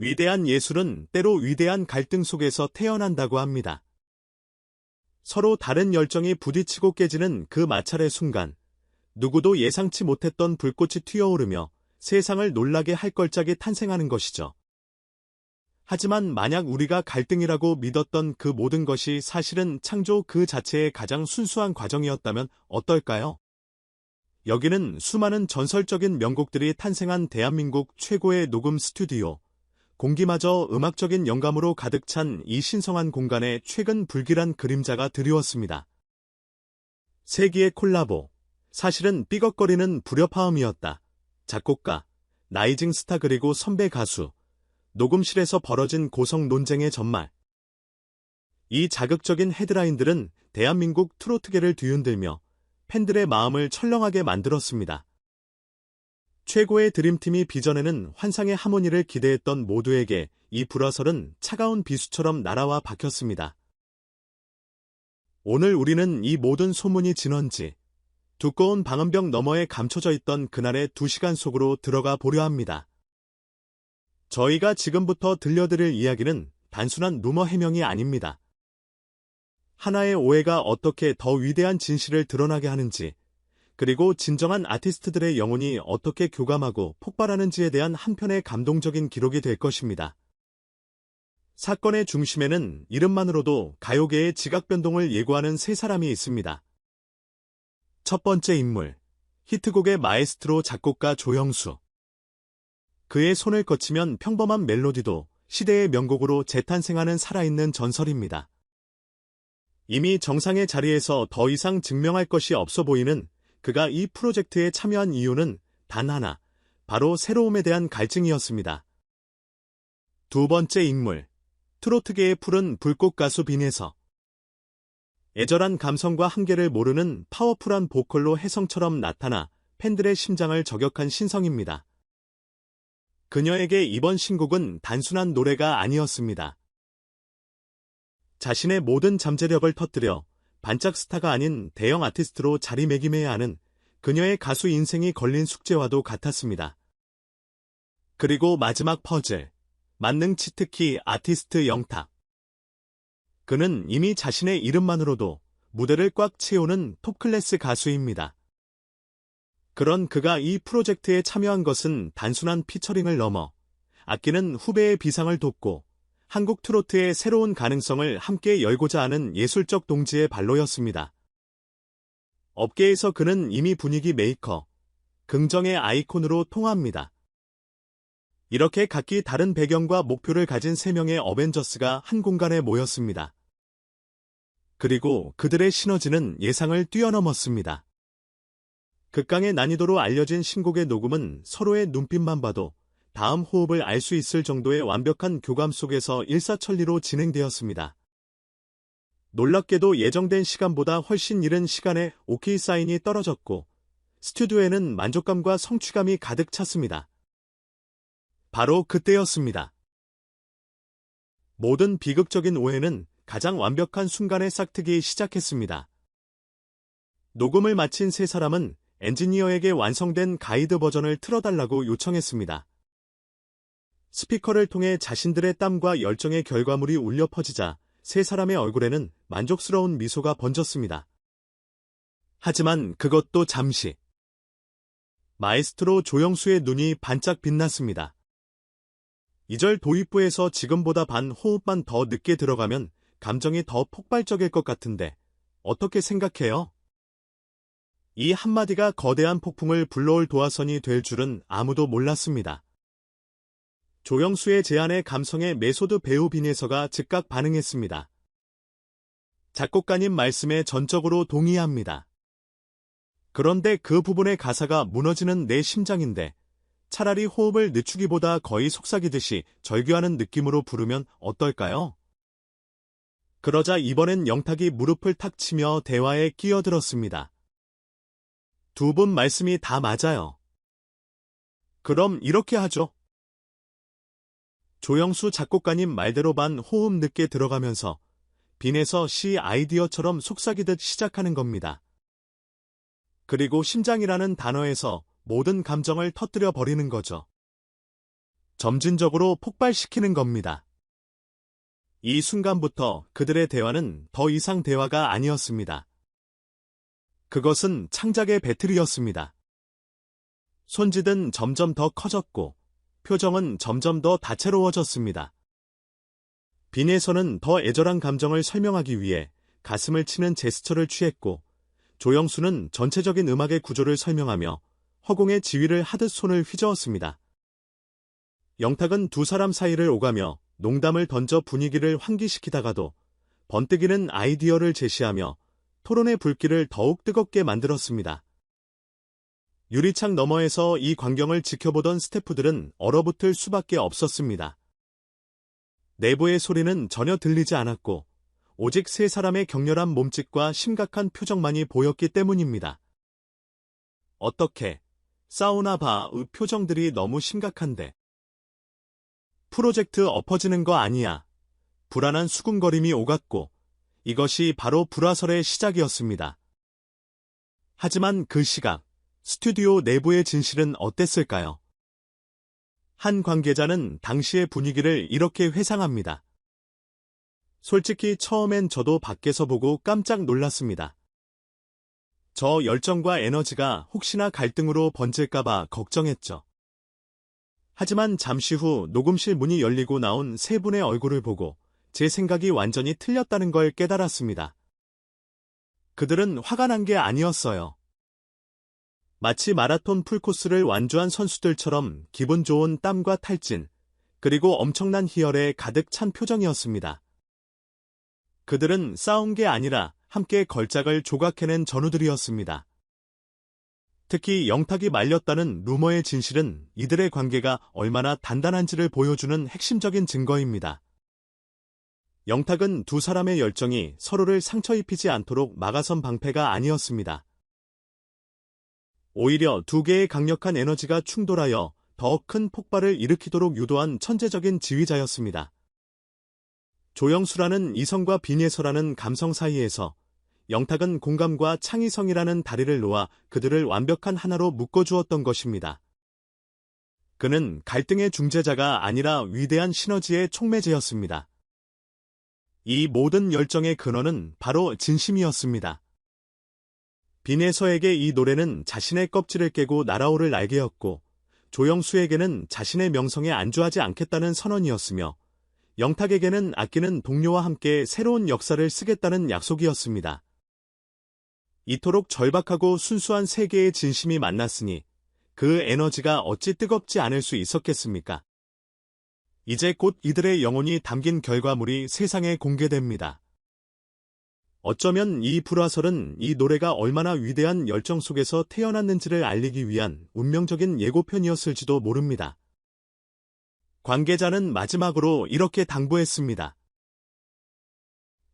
위대한 예술은 때로 위대한 갈등 속에서 태어난다고 합니다. 서로 다른 열정이 부딪히고 깨지는 그 마찰의 순간, 누구도 예상치 못했던 불꽃이 튀어오르며 세상을 놀라게 할 걸작이 탄생하는 것이죠. 하지만 만약 우리가 갈등이라고 믿었던 그 모든 것이 사실은 창조 그 자체의 가장 순수한 과정이었다면 어떨까요? 여기는 수많은 전설적인 명곡들이 탄생한 대한민국 최고의 녹음 스튜디오, 공기마저 음악적인 영감으로 가득 찬 이 신성한 공간에 최근 불길한 그림자가 드리웠습니다. 세기의 콜라보, 사실은 삐걱거리는 불협화음이었다. 작곡가, 라이징 스타 그리고 선배 가수, 녹음실에서 벌어진 고성 논쟁의 전말. 이 자극적인 헤드라인들은 대한민국 트로트계를 뒤흔들며 팬들의 마음을 철렁하게 만들었습니다. 최고의 드림팀이 빚어내는 환상의 하모니를 기대했던 모두에게 이 불화설은 차가운 비수처럼 날아와 박혔습니다. 오늘 우리는 이 모든 소문이 진원지, 두꺼운 방음벽 너머에 감춰져 있던 그날의 2시간 속으로 들어가 보려 합니다. 저희가 지금부터 들려드릴 이야기는 단순한 루머 해명이 아닙니다. 하나의 오해가 어떻게 더 위대한 진실을 드러나게 하는지, 그리고 진정한 아티스트들의 영혼이 어떻게 교감하고 폭발하는지에 대한 한편의 감동적인 기록이 될 것입니다. 사건의 중심에는 이름만으로도 가요계의 지각 변동을 예고하는 세 사람이 있습니다. 첫 번째 인물, 히트곡의 마에스트로 작곡가 조영수. 그의 손을 거치면 평범한 멜로디도 시대의 명곡으로 재탄생하는 살아있는 전설입니다. 이미 정상의 자리에서 더 이상 증명할 것이 없어 보이는 그가 이 프로젝트에 참여한 이유는 단 하나, 바로 새로움에 대한 갈증이었습니다. 두 번째 인물, 트로트계의 푸른 불꽃 가수 빈에서. 애절한 감성과 한계를 모르는 파워풀한 보컬로 혜성처럼 나타나 팬들의 심장을 저격한 신성입니다. 그녀에게 이번 신곡은 단순한 노래가 아니었습니다. 자신의 모든 잠재력을 터뜨려 반짝 스타가 아닌 대형 아티스트로 자리매김해야 하는 그녀의 가수 인생이 걸린 숙제와도 같았습니다. 그리고 마지막 퍼즐, 만능 치트키 아티스트 영탁. 그는 이미 자신의 이름만으로도 무대를 꽉 채우는 톱클래스 가수입니다. 그런 그가 이 프로젝트에 참여한 것은 단순한 피처링을 넘어 아끼는 후배의 비상을 돕고 한국 트로트의 새로운 가능성을 함께 열고자 하는 예술적 동지의 발로였습니다. 업계에서 그는 이미 분위기 메이커, 긍정의 아이콘으로 통합니다. 이렇게 각기 다른 배경과 목표를 가진 세 명의 어벤져스가 한 공간에 모였습니다. 그리고 그들의 시너지는 예상을 뛰어넘었습니다. 극강의 난이도로 알려진 신곡의 녹음은 서로의 눈빛만 봐도 다음 호흡을 알 수 있을 정도의 완벽한 교감 속에서 일사천리로 진행되었습니다. 놀랍게도 예정된 시간보다 훨씬 이른 시간에 오케이 사인이 떨어졌고 스튜디오에는 만족감과 성취감이 가득 찼습니다. 바로 그때였습니다. 모든 비극적인 오해는 가장 완벽한 순간에 싹트기 시작했습니다. 녹음을 마친 세 사람은 엔지니어에게 완성된 가이드 버전을 틀어달라고 요청했습니다. 스피커를 통해 자신들의 땀과 열정의 결과물이 울려 퍼지자 세 사람의 얼굴에는 만족스러운 미소가 번졌습니다. 하지만 그것도 잠시. 마에스트로 조영수의 눈이 반짝 빛났습니다. 2절 도입부에서 지금보다 반 호흡만 더 늦게 들어가면 감정이 더 폭발적일 것 같은데 어떻게 생각해요? 이 한마디가 거대한 폭풍을 불러올 도화선이 될 줄은 아무도 몰랐습니다. 조영수의 제안에 감성의 메소드 배우 빈에서가 즉각 반응했습니다. 작곡가님 말씀에 전적으로 동의합니다. 그런데 그 부분의 가사가 무너지는 내 심장인데 차라리 호흡을 늦추기보다 거의 속삭이듯이 절규하는 느낌으로 부르면 어떨까요? 그러자 이번엔 영탁이 무릎을 탁 치며 대화에 끼어들었습니다. 두 분 말씀이 다 맞아요. 그럼 이렇게 하죠. 조영수 작곡가님 말대로 반 호흡 늦게 들어가면서 빈에서 시 아이디어처럼 속삭이듯 시작하는 겁니다. 그리고 심장이라는 단어에서 모든 감정을 터뜨려 버리는 거죠. 점진적으로 폭발시키는 겁니다. 이 순간부터 그들의 대화는 더 이상 대화가 아니었습니다. 그것은 창작의 배틀이었습니다. 손짓은 점점 더 커졌고 표정은 점점 더 다채로워졌습니다. 빈에서는 더 애절한 감정을 설명하기 위해 가슴을 치는 제스처를 취했고 조영수는 전체적인 음악의 구조를 설명하며 허공의 지휘를 하듯 손을 휘저었습니다. 영탁은 두 사람 사이를 오가며 농담을 던져 분위기를 환기시키다가도 번뜩이는 아이디어를 제시하며 토론의 불길을 더욱 뜨겁게 만들었습니다. 유리창 너머에서 이 광경을 지켜보던 스태프들은 얼어붙을 수밖에 없었습니다. 내부의 소리는 전혀 들리지 않았고 오직 세 사람의 격렬한 몸짓과 심각한 표정만이 보였기 때문입니다. 어떻게 사우나 바의 표정들이 너무 심각한데. 프로젝트 엎어지는 거 아니야. 불안한 수군거림이 오갔고 이것이 바로 불화설의 시작이었습니다. 하지만 그 시각 스튜디오 내부의 진실은 어땠을까요? 한 관계자는 당시의 분위기를 이렇게 회상합니다. 솔직히 처음엔 저도 밖에서 보고 깜짝 놀랐습니다. 저 열정과 에너지가 혹시나 갈등으로 번질까봐 걱정했죠. 하지만 잠시 후 녹음실 문이 열리고 나온 세 분의 얼굴을 보고 제 생각이 완전히 틀렸다는 걸 깨달았습니다. 그들은 화가 난 게 아니었어요. 마치 마라톤 풀코스를 완주한 선수들처럼 기분 좋은 땀과 탈진, 그리고 엄청난 희열에 가득 찬 표정이었습니다. 그들은 싸운 게 아니라 함께 걸작을 조각해낸 전우들이었습니다. 특히 영탁이 말렸다는 루머의 진실은 이들의 관계가 얼마나 단단한지를 보여주는 핵심적인 증거입니다. 영탁은 두 사람의 열정이 서로를 상처 입히지 않도록 막아선 방패가 아니었습니다. 오히려 두 개의 강력한 에너지가 충돌하여 더 큰 폭발을 일으키도록 유도한 천재적인 지휘자였습니다. 조영수라는 이성과 빈예서라는 감성 사이에서 영탁은 공감과 창의성이라는 다리를 놓아 그들을 완벽한 하나로 묶어주었던 것입니다. 그는 갈등의 중재자가 아니라 위대한 시너지의 촉매제였습니다. 이 모든 열정의 근원은 바로 진심이었습니다. 빈에서에게 이 노래는 자신의 껍질을 깨고 날아오를 날개였고 조영수에게는 자신의 명성에 안주하지 않겠다는 선언이었으며 영탁에게는 아끼는 동료와 함께 새로운 역사를 쓰겠다는 약속이었습니다. 이토록 절박하고 순수한 세 개의 진심이 만났으니 그 에너지가 어찌 뜨겁지 않을 수 있었겠습니까? 이제 곧 이들의 영혼이 담긴 결과물이 세상에 공개됩니다. 어쩌면 이 불화설은 이 노래가 얼마나 위대한 열정 속에서 태어났는지를 알리기 위한 운명적인 예고편이었을지도 모릅니다. 관계자는 마지막으로 이렇게 당부했습니다.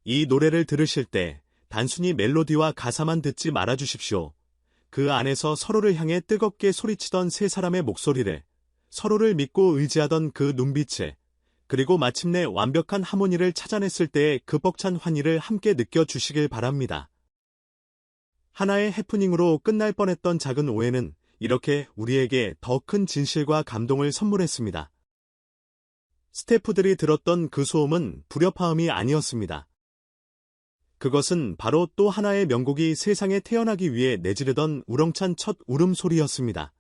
이 노래를 들으실 때 단순히 멜로디와 가사만 듣지 말아주십시오. 그 안에서 서로를 향해 뜨겁게 소리치던 세 사람의 목소리를, 서로를 믿고 의지하던 그 눈빛을, 그리고 마침내 완벽한 하모니를 찾아냈을 때의 그 벅찬 환희를 함께 느껴주시길 바랍니다. 하나의 해프닝으로 끝날 뻔했던 작은 오해는 이렇게 우리에게 더 큰 진실과 감동을 선물했습니다. 스태프들이 들었던 그 소음은 불협화음이 아니었습니다. 그것은 바로 또 하나의 명곡이 세상에 태어나기 위해 내지르던 우렁찬 첫 울음소리였습니다.